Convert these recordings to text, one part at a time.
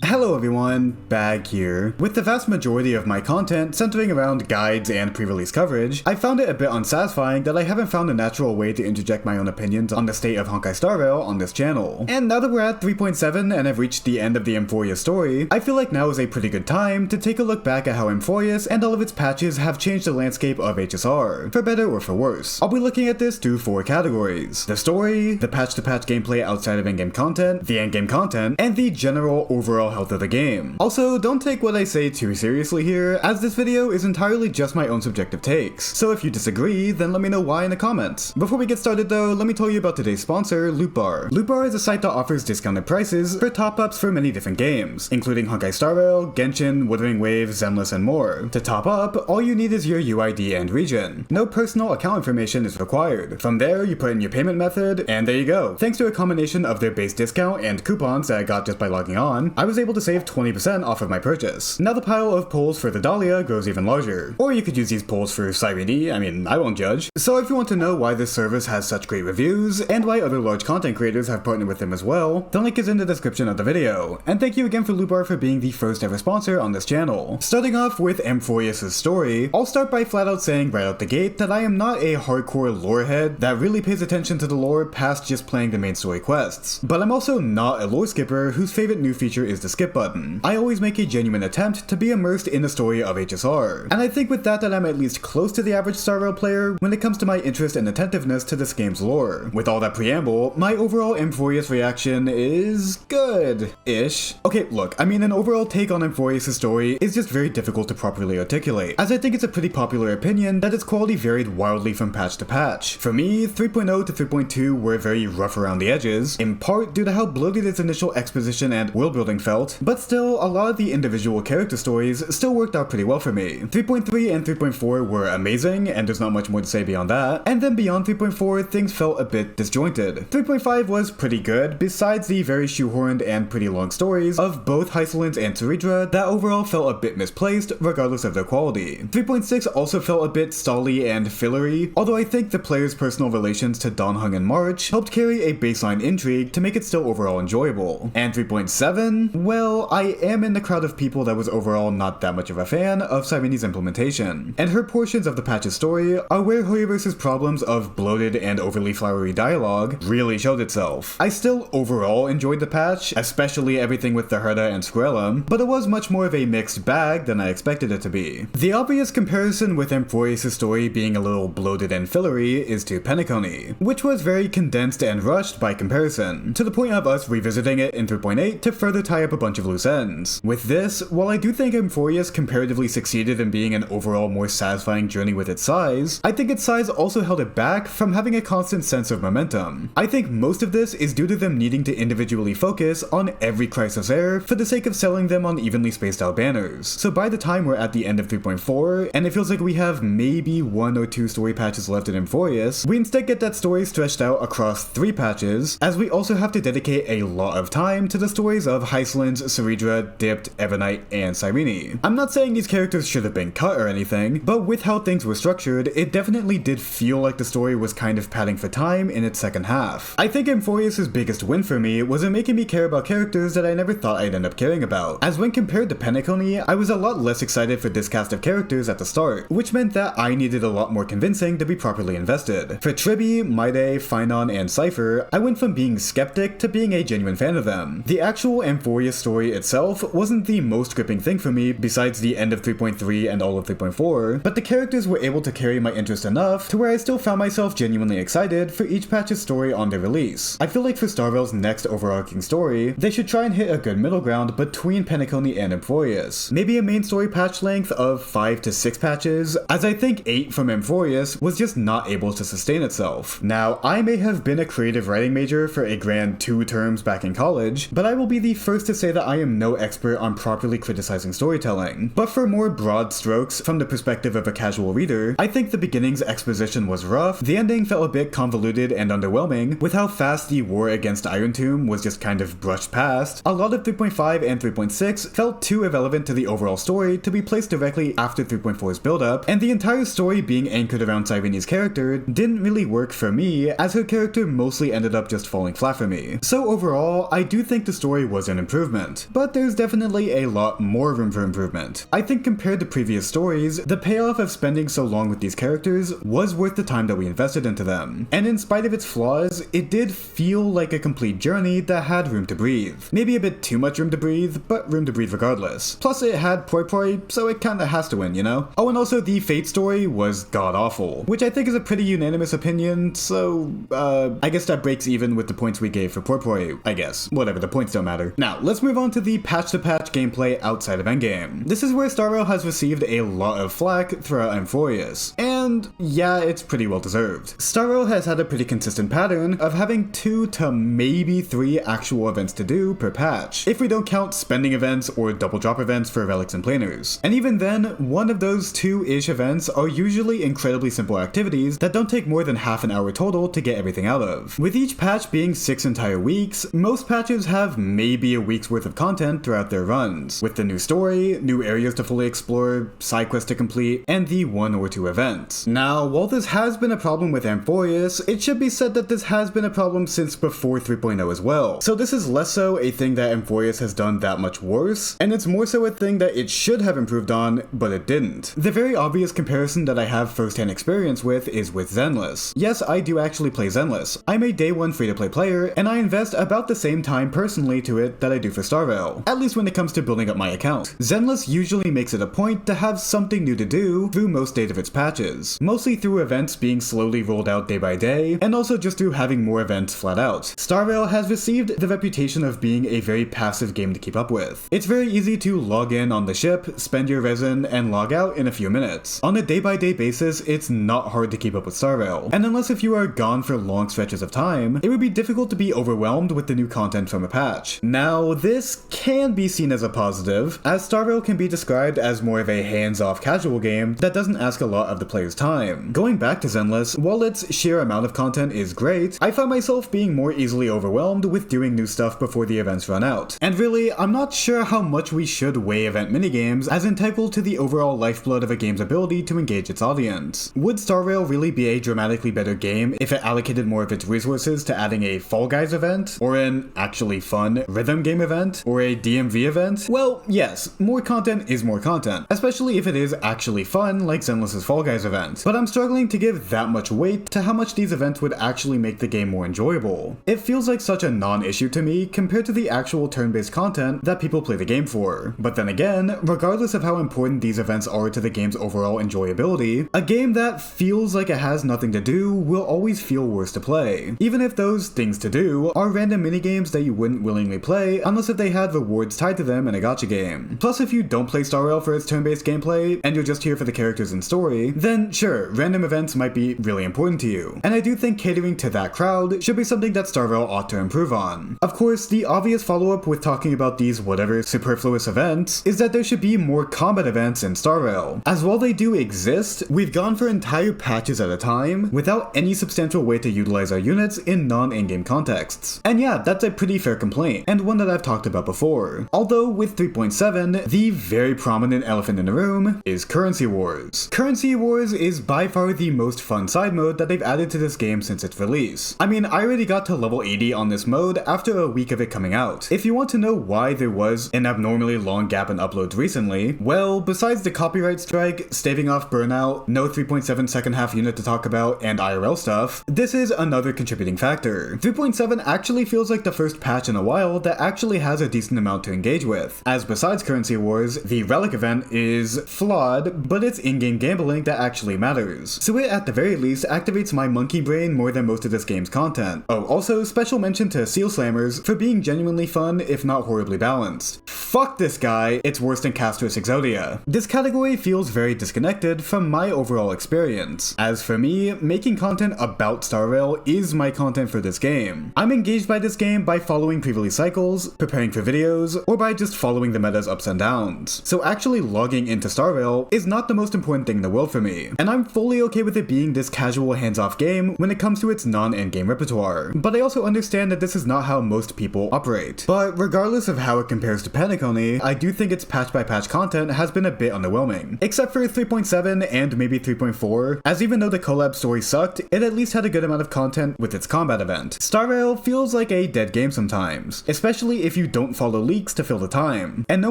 Hello everyone, Bag here. With the vast majority of my content centering around guides and pre-release coverage, I found it a bit unsatisfying that I haven't found a natural way to interject my own opinions on the state of Honkai Star Rail on this channel. And now that we're at 3.7 and have reached the end of the Amphoreus story, I feel like now is a pretty good time to take a look back at how Amphoreus and all of its patches have changed the landscape of HSR, for better or for worse. I'll be looking at this through 4 categories: the story, the patch-to-patch gameplay outside of endgame content, the endgame content, and the general overall health of the game. Also, don't take what I say too seriously here, as this video is entirely just my own subjective takes, so if you disagree, then let me know why in the comments. Before we get started though, let me tell you about today's sponsor, Loot Bar. Loot Bar is a site that offers discounted prices for top-ups for many different games, including Honkai Star Rail, Genshin, Wuthering Waves, Zenless, and more. To top up, all you need is your UID and region. No personal account information is required. From there, you put in your payment method, and there you go. Thanks to a combination of their base discount and coupons that I got just by logging on, I was able to save 20% off of my purchase. Now the pile of polls for the Dahlia grows even larger. Or you could use these polls for Cyrene, I won't judge. So if you want to know why this service has such great reviews, and why other large content creators have partnered with them as well, the link is in the description of the video. And thank you again for Loot Bar for being the first ever sponsor on this channel. Starting off with Amphoreus' story, I'll start by flat out saying right out the gate that I am not a hardcore lorehead that really pays attention to the lore past just playing the main story quests. But I'm also not a lore skipper whose favorite new feature is the skip button. I always make a genuine attempt to be immersed in the story of HSR, and I think with that I'm at least close to the average Star Rail player when it comes to my interest and attentiveness to this game's lore. With all that preamble, my overall Amphoreus reaction is good-ish. Okay, look, an overall take on Amphoreus' story is just very difficult to properly articulate, as I think it's a pretty popular opinion that its quality varied wildly from patch to patch. For me, 3.0 to 3.2 were very rough around the edges, in part due to how bloated its initial exposition and world building felt, but still, a lot of the individual character stories still worked out pretty well for me. 3.3 and 3.4 were amazing, and there's not much more to say beyond that, and then beyond 3.4, things felt a bit disjointed. 3.5 was pretty good, besides the very shoehorned and pretty long stories of both Hyacine and Cyrene that overall felt a bit misplaced, regardless of their quality. 3.6 also felt a bit stally and fillery, although I think the player's personal relations to Donhung and March helped carry a baseline intrigue to make it still overall enjoyable. And 3.7, well, I am in the crowd of people that was overall not that much of a fan of Cyrene's implementation, and her portions of the patch's story are where Hoyoverse's problems of bloated and overly flowery dialogue really showed itself. I still overall enjoyed the patch, especially everything with the Herda and Skrellum, but it was much more of a mixed bag than I expected it to be. The obvious comparison with Amphoreus' story being a little bloated and fillery is to Penacony, which was very condensed and rushed by comparison, to the point of us revisiting it in 3.8 to further tie up a bunch of loose ends. With this, while I do think Amphoreus comparatively succeeded in being an overall more satisfying journey with its size, I think its size also held it back from having a constant sense of momentum. I think most of this is due to them needing to individually focus on every Crisis Heir for the sake of selling them on evenly spaced out banners. So by the time we're at the end of 3.4, and it feels like we have maybe 1 or 2 story patches left in Amphoreus, we instead get that story stretched out across 3 patches, as we also have to dedicate a lot of time to the stories of Hyacine, Cyrene, Dipped, Evernight, and Cyrene. I'm not saying these characters should have been cut or anything, but with how things were structured, it definitely did feel like the story was kind of padding for time in its second half. I think Amphoreus' biggest win for me was in making me care about characters that I never thought I'd end up caring about, as when compared to Penacony, I was a lot less excited for this cast of characters at the start, which meant that I needed a lot more convincing to be properly invested. For Tribi, Maide, Finon, and Cypher, I went from being skeptic to being a genuine fan of them. The actual Amphoreus story itself wasn't the most gripping thing for me besides the end of 3.3 and all of 3.4, but the characters were able to carry my interest enough to where I still found myself genuinely excited for each patch's story on their release. I feel like for Star Rail's next overarching story, they should try and hit a good middle ground between Penacony and Amphoreus. Maybe a main story patch length of 5 to 6 patches, as I think 8 from Amphoreus was just not able to sustain itself. Now, I may have been a creative writing major for a grand 2 terms back in college, but I will be the first to say that I am no expert on properly criticizing storytelling. But for more broad strokes from the perspective of a casual reader, I think the beginning's exposition was rough, the ending felt a bit convoluted and underwhelming, with how fast the war against Iron Tomb was just kind of brushed past. A lot of 3.5 and 3.6 felt too irrelevant to the overall story to be placed directly after 3.4's build-up, and the entire story being anchored around Cyrene's character didn't really work for me, as her character mostly ended up just falling flat for me. So overall, I do think the story was an improvement, improvement, but there's definitely a lot more room for improvement. I think compared to previous stories, the payoff of spending so long with these characters was worth the time that we invested into them. And in spite of its flaws, it did feel like a complete journey that had room to breathe. Maybe a bit too much room to breathe, but room to breathe regardless. Plus it had Poi Poi, so it kinda has to win, you know? Oh, and also the Fate story was god-awful, which I think is a pretty unanimous opinion, so, I guess that breaks even with the points we gave for Poi Poi, I guess. Whatever, the points don't matter. Now, let's move on to the patch-to-patch gameplay outside of Endgame. This is where Star Rail has received a lot of flack throughout Amphoreus, and yeah, it's pretty well deserved. Star Rail has had a pretty consistent pattern of having 2 to maybe 3 actual events to do per patch, if we don't count spending events or double drop events for relics and planers. And even then, one of those 2-ish events are usually incredibly simple activities that don't take more than half an hour total to get everything out of. With each patch being 6 entire weeks, most patches have maybe a week's worth of content throughout their runs, with the new story, new areas to fully explore, side quests to complete, and the 1 or 2 events. Now, while this has been a problem with Amphoreus, it should be said that this has been a problem since before 3.0 as well. So this is less so a thing that Amphoreus has done that much worse, and it's more so a thing that it should have improved on, but it didn't. The very obvious comparison that I have first-hand experience with is with Zenless. Yes, I do actually play Zenless. I'm a day 1 free-to-play player, and I invest about the same time personally to it that I do for Star Rail, at least when it comes to building up my account. Zenless usually makes it a point to have something new to do through most days of its patches, mostly through events being slowly rolled out day by day, and also just through having more events flat out. Star Rail has received the reputation of being a very passive game to keep up with. It's very easy to log in on the ship, spend your resin, and log out in a few minutes. On a day-by-day basis, it's not hard to keep up with Star Rail, and unless if you are gone for long stretches of time, it would be difficult to be overwhelmed with the new content from a patch. Now, this can be seen as a positive, as Star Rail can be described as more of a hands-off casual game that doesn't ask a lot of the player's time. Going back to Zenless, while its sheer amount of content is great, I find myself being more easily overwhelmed with doing new stuff before the events run out. And really, I'm not sure how much we should weigh event minigames as integral to the overall lifeblood of a game's ability to engage its audience. Would Star Rail really be a dramatically better game if it allocated more of its resources to adding a Fall Guys event, or an actually fun rhythm game event, or a DMV event? Well, yes, more content is more content, especially if it is actually fun like Zenless's Fall Guys event, but I'm struggling to give that much weight to how much these events would actually make the game more enjoyable. It feels like such a non-issue to me compared to the actual turn-based content that people play the game for. But then again, regardless of how important these events are to the game's overall enjoyability, a game that feels like it has nothing to do will always feel worse to play, even if those things to do are random minigames that you wouldn't willingly play unless if they had rewards tied to them in a gacha game. Plus, if you don't play Star Rail for its turn-based gameplay, and you're just here for the characters and story, then sure, random events might be really important to you, and I do think catering to that crowd should be something that Star Rail ought to improve on. Of course, the obvious follow-up with talking about these whatever superfluous events is that there should be more combat events in Star Rail, as while they do exist, we've gone for entire patches at a time without any substantial way to utilize our units in non-in-game contexts. And yeah, that's a pretty fair complaint, and one that I've talked about before. Although with 3.7, the very prominent elephant in the room is Currency Wars. Currency Wars is by far the most fun side mode that they've added to this game since its release. I mean, I already got to level 80 on this mode after a week of it coming out. If you want to know why there was an abnormally long gap in uploads recently, well, besides the copyright strike, staving off burnout, no 3.7 second half unit to talk about, and IRL stuff, this is another contributing factor. 3.7 actually feels like the first patch in a while that actually has a decent amount to engage with, as besides Currency Wars, the Relic event is flawed, but it's in-game gambling that actually matters. So it at the very least activates my monkey brain more than most of this game's content. Oh, also special mention to Seal Slammers for being genuinely fun if not horribly balanced. Fuck this guy, it's worse than Castorice Exodia. This category feels very disconnected from my overall experience. As for me, making content about Star Rail is my content for this game. I'm engaged by this game by following pre-release cycles, preparing for videos, or by just following the meta's ups and downs. So actually logging into Star Rail is not the most important thing in the world for me, and I'm fully okay with it being this casual hands-off game when it comes to its non-endgame repertoire. But I also understand that this is not how most people operate. But regardless of how it compares to Panic like Honey, I do think its patch-by-patch content has been a bit underwhelming. Except for 3.7 and maybe 3.4, as even though the collab story sucked, it at least had a good amount of content with its combat event. Star Rail feels like a dead game sometimes, especially if you don't follow leaks to fill the time. And no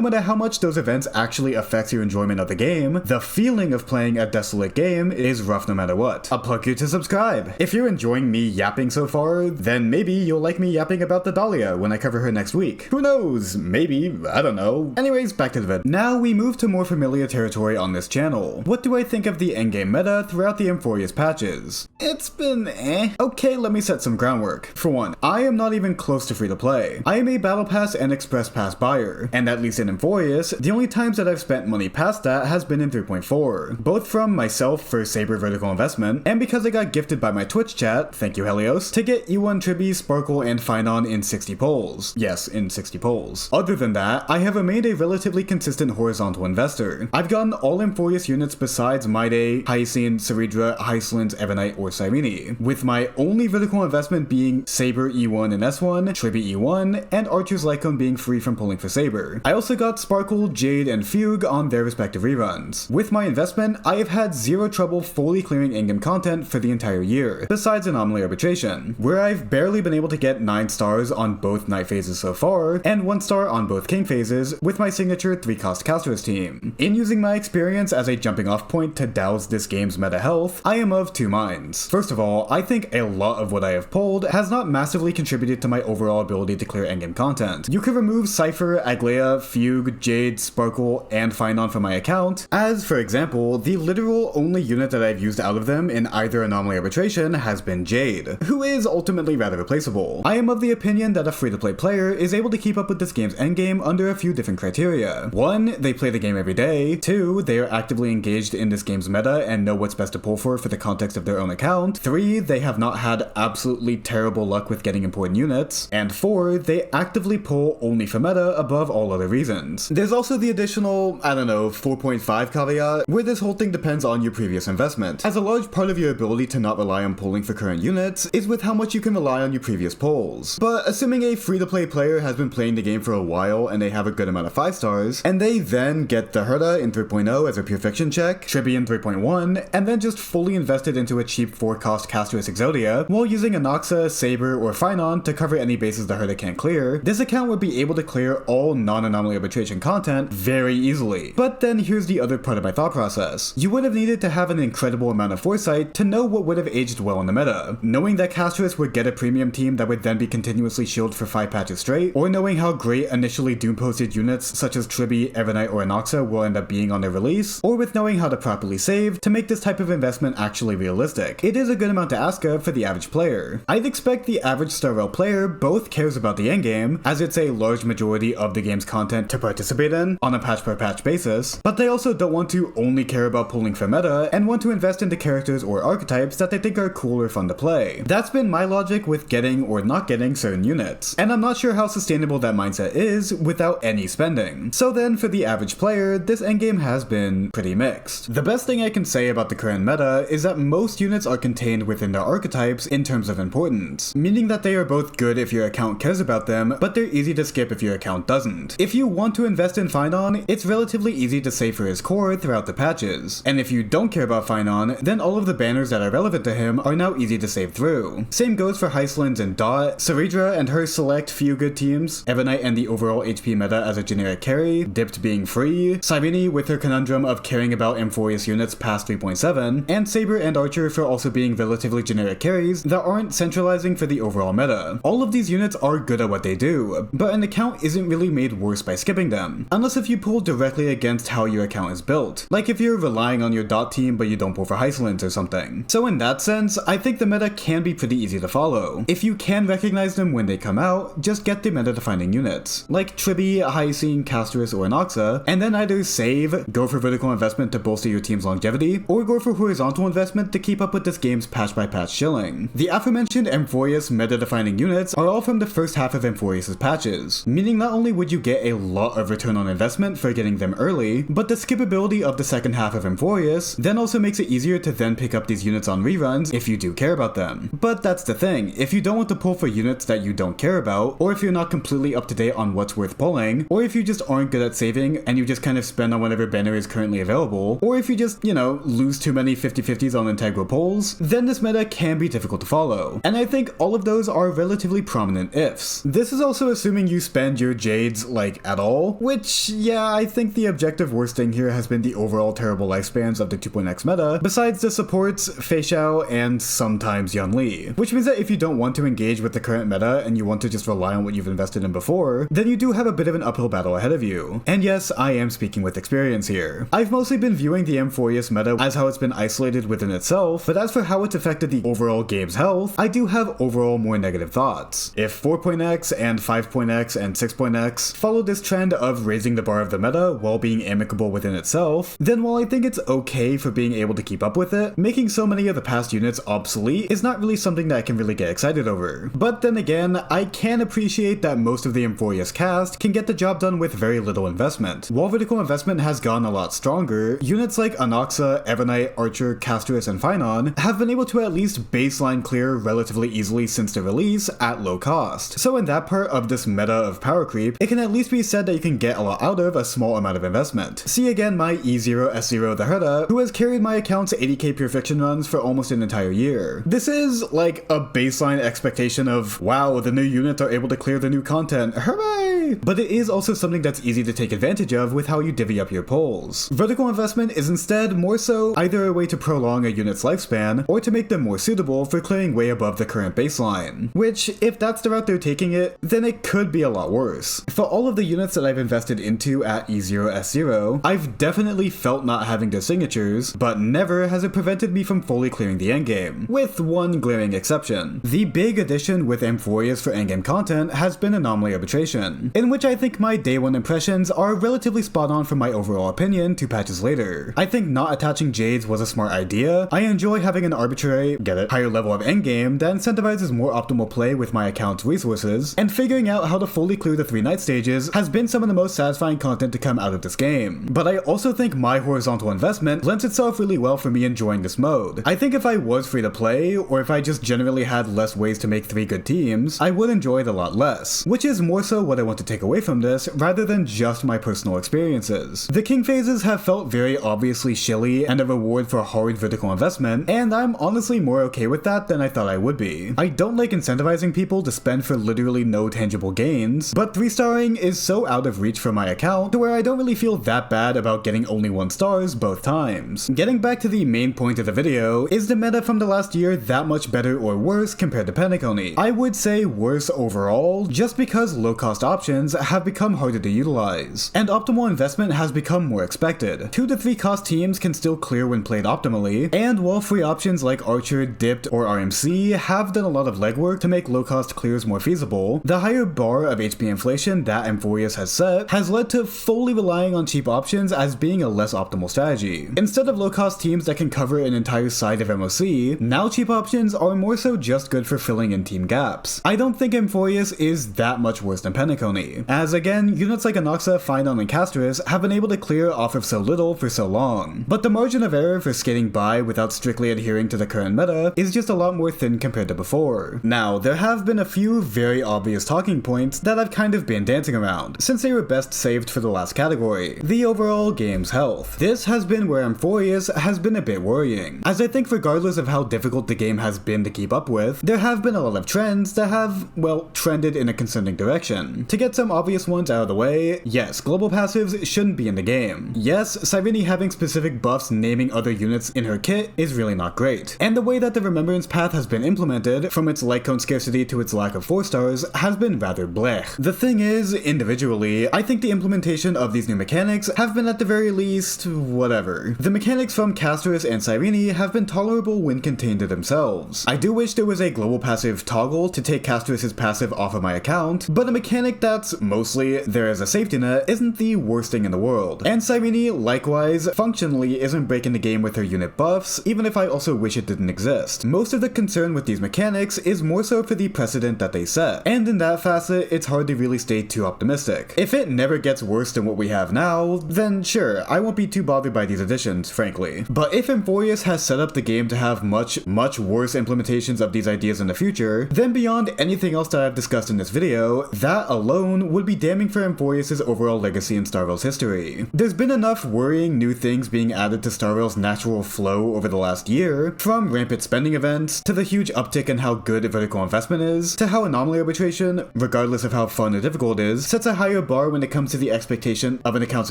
matter how much those events actually affects your enjoyment of the game, the feeling of playing a desolate game is rough no matter what. I'll plug you to subscribe. If you're enjoying me yapping so far, then maybe you'll like me yapping about the Dahlia when I cover her next week. Who knows? Maybe. I don't know. Anyways, back to the vid. Now we move to more familiar territory on this channel. What do I think of the endgame meta throughout the Amphoreus patches? It's been eh. Okay, let me set some groundwork. For one, I am not even close to free to play. I am a Battle Pass and Express Pass buyer, and at least in Amphoreus, the only times that I've spent money past that has been in 3.4, both from myself for Saber vertical investment, and because I got gifted by my Twitch chat, thank you Helios, to get E1 Tribi, Sparkle, and Phynon in 60 polls. Yes, in 60 polls. Other than that, I have remained a relatively consistent horizontal investor. I've gotten all Amphoreus units besides Maide, Hyacine, Ceridra, Hyslins, Ebonite, or Cyrene, with my only vertical investment being Saber E1 and S1, Tribi E1, and Archer's Lycone being free from pulling for Saber. I also got Sparkle, Jade, and Fugue on their respective reruns. With my investment, I have had zero trouble fully clearing Endgame content for the entire year, besides Anomaly Arbitration, where I've barely been able to get 9 stars on both night phases so far, and 1 star on both king phases with my signature 3-cost Castorice team. In using my experience as a jumping off point to douse this game's meta health, I am of two minds. First of all, I think a lot of what I have pulled has not massively contributed to my overall ability to clear endgame content. You could remove Cypher, Aglea, Fugue, Jade, Sparkle, and Phynon from my account, as for example, the literal only unit that I've used out of them in either Anomaly Arbitration has been Jade, who is ultimately rather replaceable. I am of the opinion that a free-to-play player is able to keep up with this game's endgame under a few different criteria. 1, they play the game every day. 2, they are actively engaged in this game's meta and know what's best to pull for the context of their own account. 3, they have not had absolutely terrible luck with getting important units. And 4, they actively pull only for meta above all other reasons. There's also the additional, 4.5 caveat, where this whole thing depends on your previous investment, as a large part of your ability to not rely on pulling for current units is with how much you can rely on your previous pulls. But assuming a free-to-play player has been playing the game for a while and they have a good amount of 5 stars, and they then get the Herda in 3.0 as a pure fiction check, Tribi in 3.1, and then just fully invested into a cheap 4-cost Castorice Exodia, while using Anoxa, Saber, or Phynon to cover any bases the Herda can't clear, this account would be able to clear all non-Anomaly Arbitration content very easily. But then here's the other part of my thought process. You would have needed to have an incredible amount of foresight to know what would have aged well in the meta, knowing that Castorice would get a premium team that would then be continuously shielded for 5 patches straight, or knowing how great initially doom-posted units such as Tribi, Ebonite, or Anoxa will end up being on their release, or with knowing how to properly save to make this type of investment actually realistic. It is a good amount to ask of for the average player. I'd expect the average Star Rail player both cares about the endgame, as it's a large majority of the game's content to participate in on a patch-per-patch basis, but they also don't want to only care about pulling for meta and want to invest into characters or archetypes that they think are cool or fun to play. That's been my logic with getting or not getting certain units, and I'm not sure how sustainable that mindset is without any spending. So then for the average player, this endgame has been pretty mixed. The best thing I can say about the current meta is that most units are contained within their archetypes in terms of importance, meaning that they are both good if your account cares about them, but they're easy to skip if your account doesn't. If you want to invest in Phynon, it's relatively easy to save for his core throughout the patches, and if you don't care about Phynon, then all of the banners that are relevant to him are now easy to save through. Same goes for Hyslins and Dot, Ceridra and her select few good teams, Ebonite and the overall HP meta as a generic carry, Dipped being free, Cyrene with her conundrum of caring about Amphoreus units past 3.7, and Saber and Archer for also being relatively generic carries that aren't centralizing for the overall meta. All of these units are good at what they do, but an account isn't really made worse by skipping them, unless if you pull directly against how your account is built, like if you're relying on your Dot team but you don't pull for Hyslins or something. So in that sense, I think the meta can be pretty easy to follow. If you can recognize them when they come out, just get the meta defining units, like Tribi, Hyacine, Castorice, or Anoxa, and then either save, go for vertical investment to bolster your team's longevity, or go for horizontal investment to keep up with this game's patch-by-patch shilling. The aforementioned Amphoreus meta-defining units are all from the first half of Amphoreus' patches, meaning not only would you get a lot of return on investment for getting them early, but the skippability of the second half of Amphoreus then also makes it easier to then pick up these units on reruns if you do care about them. But that's the thing, if you don't want to pull for units that you don't care about, or if you're not completely up to date on what's worth pulling, killing, or if you just aren't good at saving and you just kind of spend on whatever banner is currently available, or if you just, lose too many 50-50s on integral pulls, then this meta can be difficult to follow. And I think all of those are relatively prominent ifs. This is also assuming you spend your Jades, at all, which, yeah, I think the objective worst thing here has been the overall terrible lifespans of the 2.x meta, besides the supports, Fei Xiao, and sometimes Yun Li. Which means that if you don't want to engage with the current meta and you want to just rely on what you've invested in before, then you do have a bit of an uphill battle ahead of you. And yes, I am speaking with experience here. I've mostly been viewing the Amphoreus meta as how it's been isolated within itself, but as for how it's affected the overall game's health, I do have overall more negative thoughts. If 4.x and 5.x and 6.x follow this trend of raising the bar of the meta while being amicable within itself, then while I think it's okay for being able to keep up with it, making so many of the past units obsolete is not really something that I can really get excited over. But then again, I can appreciate that most of the Amphoreus cast can get the job done with very little investment. While vertical investment has gone a lot stronger, units like Anoxa, Everknight, Archer, Castorice, and Phynon have been able to at least baseline clear relatively easily since the release at low cost. So in that part of this meta of power creep, it can at least be said that you can get a lot out of a small amount of investment. See again my E0 S0 the Herda, who has carried my account's 80k pure fiction runs for almost an entire year. This is like a baseline expectation of, wow, the new units are able to clear the new content, hooray! But it is also something that's easy to take advantage of with how you divvy up your pulls. Vertical investment is instead more so either a way to prolong a unit's lifespan, or to make them more suitable for clearing way above the current baseline. Which, if that's the route they're taking it, then it could be a lot worse. For all of the units that I've invested into at E0 S0, I've definitely felt not having their signatures, but never has it prevented me from fully clearing the endgame, with one glaring exception. The big addition with Amphoreus for endgame content has been Anomaly Arbitration, in which I think my day one impressions are relatively spot on from my overall opinion 2 patches later. I think not attaching Jades was a smart idea. I enjoy having an arbitrary, get it, higher level of endgame that incentivizes more optimal play with my account's resources, and figuring out how to fully clear the 3 night stages has been some of the most satisfying content to come out of this game. But I also think my horizontal investment lends itself really well for me enjoying this mode. I think if I was free to play, or if I just generally had less ways to make 3 good teams, I would enjoy it a lot less, which is more so what I want to take away from this rather than just my personal experiences. The king phases have felt very obviously shilly and a reward for hard vertical investment, and I'm honestly more okay with that than I thought I would be. I don't like incentivizing people to spend for literally no tangible gains, but 3-starring is so out of reach for my account to where I don't really feel that bad about getting only 1 stars both times. Getting back to the main point of the video, is the meta from the last year that much better or worse compared to Penacony? I would say worse overall, just because low cost options have become harder to utilize, and optimal investment has become more expected. 2 to 3 cost teams can still clear when played optimally, and while free options like Archer, Dipped, or RMC have done a lot of legwork to make low cost clears more feasible, the higher bar of HP inflation that Amphoreus has set has led to fully relying on cheap options as being a less optimal strategy. Instead of low cost teams that can cover an entire side of MOC, now cheap options are more so just good for filling in team gaps. I don't think Amphoreus is that much worse than Penacony, as again, units like Anoxa, Phynon, and Castorice have been able to clear off of so little for so long, but the margin of error for skating by without strictly adhering to the current meta is just a lot more thin compared to before. Now, there have been a few very obvious talking points that I've kind of been dancing around, since they were best saved for the last category, the overall game's health. This has been where Amphoreus has been a bit worrying, as I think regardless of how difficult the game has been to keep up with, there have been a lot of trends that have, well, trended in a concerning direction. To get some obvious ones out of the way, yes, global passives shouldn't be in the game. Yes, Cyrene having specific buffs naming other units in her kit is really not great, and the way that the Remembrance path has been implemented, from its light cone scarcity to its lack of 4 stars, has been rather blech. The thing is, individually, I think the implementation of these new mechanics have been at the very least, whatever. The mechanics from Castorice and Cyrene have been tolerable when contained to themselves. I do wish there was a global passive toggle to take Castorice's passive off of my account, but a mechanic that's mostly there as a safety net isn't the worst thing in the world. And Cyrene, likewise, functionally isn't breaking the game with her unit buffs, even if I also wish it didn't exist. Most of the concern with these mechanics is more so for the precedent that they set, and in that facet, it's hard to really stay too optimistic. If it never gets worse than what we have now, then sure, I won't be too bothered by these additions, frankly. But if Amphoreus has set up the game to have much worse implementations of these ideas in the future, then beyond anything else that I've discussed in this video, that alone would be be damning for Amphoreus' overall legacy in Star Rail's history. There's been enough worrying new things being added to Star Rail's natural flow over the last year, from rampant spending events, to the huge uptick in how good vertical investment is, to how anomaly arbitration, regardless of how fun or difficult it is, sets a higher bar when it comes to the expectation of an account's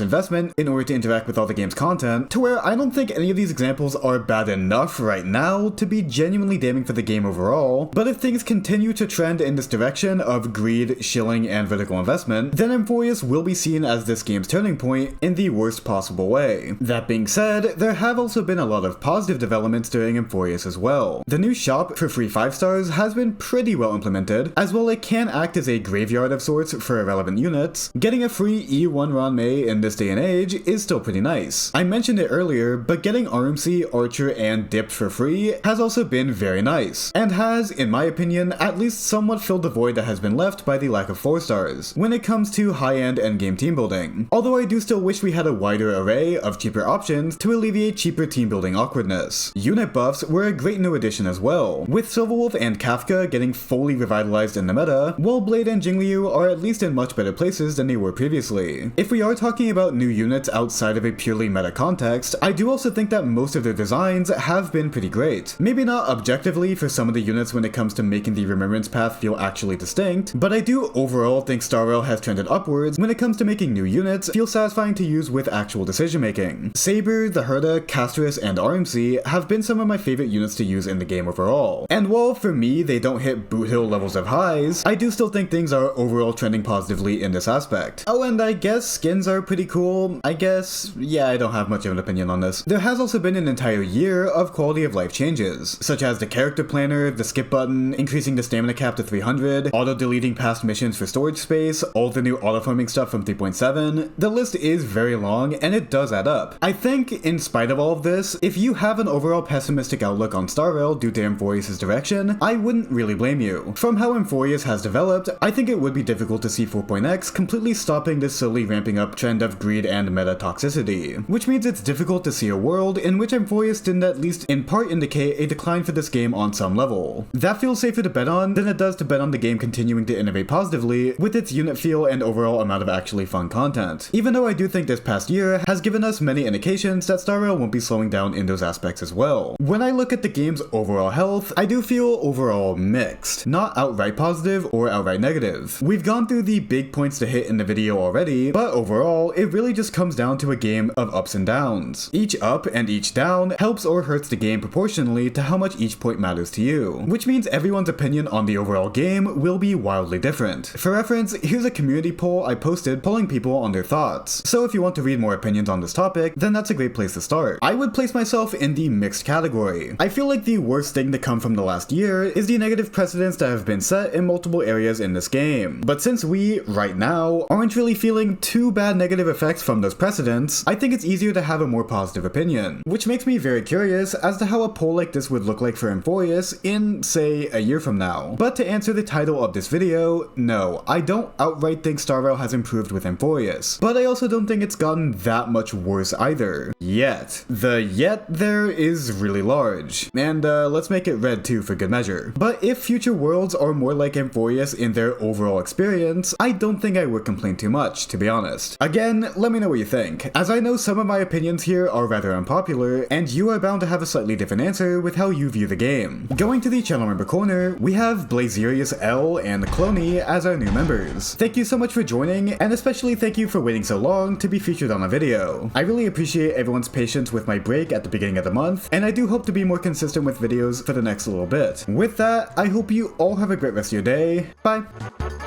investment in order to interact with all the game's content, to where I don't think any of these examples are bad enough right now to be genuinely damning for the game overall. But if things continue to trend in this direction of greed, shilling, and vertical investment, then Amphoreus will be seen as this game's turning point in the worst possible way. That being said, there have also been a lot of positive developments during Amphoreus as well. The new shop for free 5 stars has been pretty well implemented, as well it can act as a graveyard of sorts for irrelevant units. Getting a free E1 Ranmei in this day and age is still pretty nice. I mentioned it earlier, but getting RMC, Archer, and Dipped for free has also been very nice, and has, in my opinion, at least somewhat filled the void that has been left by the lack of 4 stars when it comes to high-end endgame team building. Although I do still wish we had a wider array of cheaper options to alleviate cheaper team building awkwardness. Unit buffs were a great new addition as well, with Silverwolf and Kafka getting fully revitalized in the meta, while Blade and Jingliu are at least in much better places than they were previously. If we are talking about new units outside of a purely meta context, I do also think that most of their designs have been pretty great. Maybe not objectively for some of the units when it comes to making the Remembrance Path feel actually distinct, but I do overall think Star Rail has trended upwards when it comes to making new units feel satisfying to use with actual decision making. Saber, the Herda, Castorice, and RMC have been some of my favorite units to use in the game overall. And while for me they don't hit boot hill levels of highs, I do still think things are overall trending positively in this aspect. Oh, and I guess skins are pretty cool. I don't have much of an opinion on this. There has also been an entire year of quality of life changes, such as the character planner, the skip button, increasing the stamina cap to 300, auto-deleting past missions for storage space, all the new auto-farming stuff from 3.7. The list is very long, and it does add up. I think, in spite of all of this, if you have an overall pessimistic outlook on Star Rail due to Amphoreus' direction, I wouldn't really blame you. From how Amphoreus has developed, I think it would be difficult to see 4.x completely stopping this slowly ramping up trend of greed and meta toxicity, which means it's difficult to see a world in which Amphoreus didn't at least in part indicate a decline for this game on some level. That feels safer to bet on than it does to bet on the game continuing to innovate positively with its unit feel and overall amount of actually fun content, even though I do think this past year has given us many indications that Star Rail won't be slowing down in those aspects as well. When I look at the game's overall health, I do feel overall mixed, not outright positive or outright negative. We've gone through the big points to hit in the video already, but overall, it really just comes down to a game of ups and downs. Each up and each down helps or hurts the game proportionally to how much each point matters to you, which means everyone's opinion on the overall game will be wildly different. For reference, here's a community poll I posted polling people on their thoughts, so if you want to read more opinions on this topic, then that's a great place to start. I would place myself in the mixed category. I feel like the worst thing to come from the last year is the negative precedents that have been set in multiple areas in this game. But since we, right now, aren't really feeling too bad negative effects from those precedents, I think it's easier to have a more positive opinion, which makes me very curious as to how a poll like this would look like for Amphoreus in, say, a year from now. But to answer the title of this video, no, I don't outright think Star Rail has improved with Amphoreus, but I also don't think it's gotten that much worse either. Yet. The yet there is really large, and let's make it red too for good measure. But if future worlds are more like Amphoreus in their overall experience, I don't think I would complain too much, to be honest. Again, let me know what you think, as I know some of my opinions here are rather unpopular, and you are bound to have a slightly different answer with how you view the game. Going to the channel member corner, we have Blazerius L and Cloney as our new members. Thank you so much for joining, and especially thank you for waiting so long to be featured on a video. I really appreciate everyone's patience with my break at the beginning of the month, and I do hope to be more consistent with videos for the next little bit. With that, I hope you all have a great rest of your day. Bye!